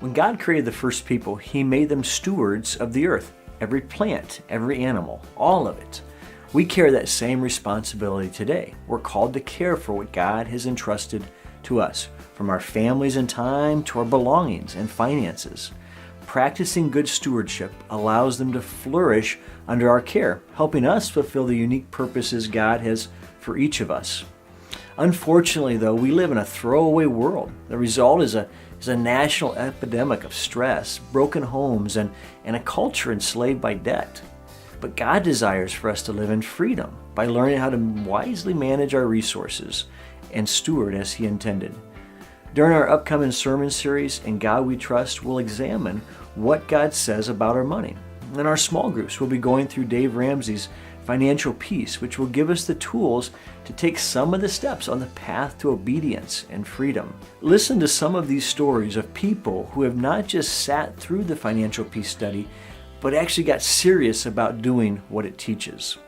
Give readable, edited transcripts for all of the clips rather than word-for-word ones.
When God created the first people, He made them stewards of the earth. Every plant, every animal, all of it. We carry that same responsibility today. We're called to care for what God has entrusted to us, from our families and time to our belongings and finances. Practicing good stewardship allows them to flourish under our care, helping us fulfill the unique purposes God has for each of us. Unfortunately, though, we live in a throwaway world. The result is a national epidemic of stress, broken homes, and a culture enslaved by debt. But God desires for us to live in freedom by learning how to wisely manage our resources and steward as He intended. During our upcoming sermon series, In God We Trust, we'll examine what God says about our money. In our small groups, we'll be going through Dave Ramsey's Financial Peace, which will give us the tools to take some of the steps on the path to obedience and freedom. Listen to some of these stories of people who have not just sat through the Financial Peace study, but actually got serious about doing what it teaches.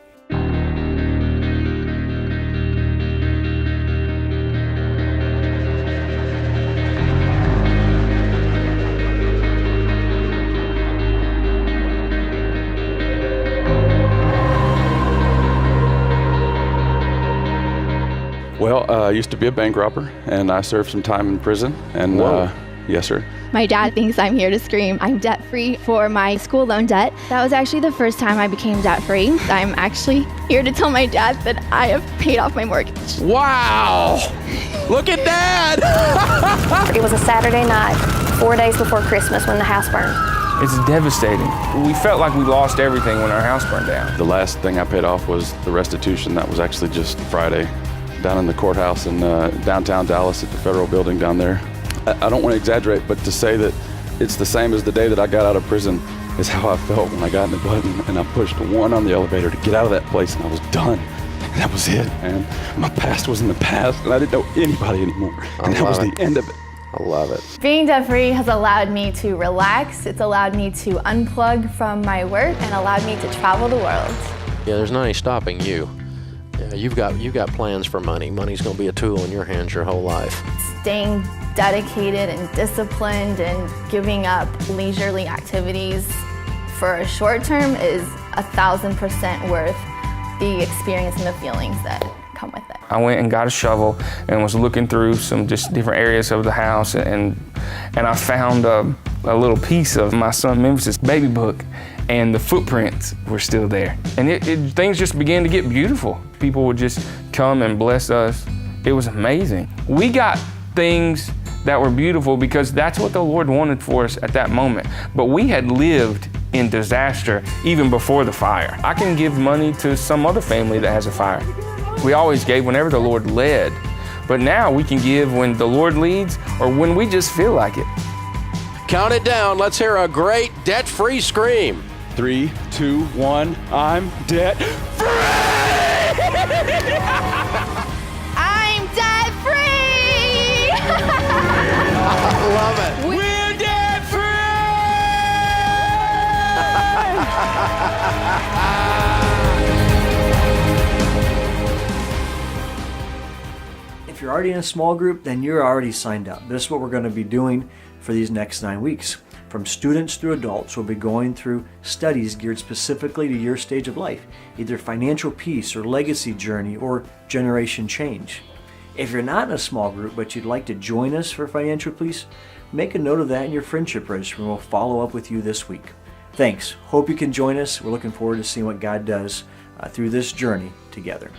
Well, I used to be a bank robber, and I served some time in prison. And yes, sir. My dad thinks I'm here to scream. I'm debt-free for my school loan debt. That was actually the first time I became debt-free. I'm actually here to tell my dad that I have paid off my mortgage. Wow! Look at Dad! It was a Saturday night, 4 days before Christmas, when the house burned. It's devastating. We felt like we lost everything when our house burned down. The last thing I paid off was the restitution. That was actually just Friday, down in the courthouse in downtown Dallas at the federal building down there. I don't want to exaggerate, but to say that it's the same as the day that I got out of prison is how I felt when I got in the button and I pushed one on the elevator to get out of that place, and I was done. And that was it, man. My past was in the past, and I didn't know anybody anymore. And that was the end of it. I love it. Being debt-free has allowed me to relax. It's allowed me to unplug from my work and allowed me to travel the world. Yeah, there's nothing stopping you. Yeah, you've got plans for money. Money's going to be a tool in your hands your whole life. Staying dedicated and disciplined and giving up leisurely activities for a short term is 1,000% worth the experience and the feelings that come with it. I went and got a shovel and was looking through some just different areas of the house, and I found a little piece of my son Memphis's baby book, and the footprints were still there. And things just began to get beautiful. People would just come and bless us. It was amazing. We got things that were beautiful because that's what the Lord wanted for us at that moment. But we had lived in disaster even before the fire. I can give money to some other family that has a fire. We always gave whenever the Lord led. But now we can give when the Lord leads or when we just feel like it. Count it down. Let's hear a great debt-free scream. 3, 2, 1, I'm debt-free! I'm debt-free! I love it. We're debt-free! If you're already in a small group, then you're already signed up. This is what we're going to be doing for these next 9 weeks. From students through adults, we'll be going through studies geared specifically to your stage of life, either financial peace or legacy journey or generation change. If you're not in a small group but you'd like to join us for financial peace, make a note of that in your friendship register and we'll follow up with you this week. Thanks. Hope you can join us. We're looking forward to seeing what God does through this journey together.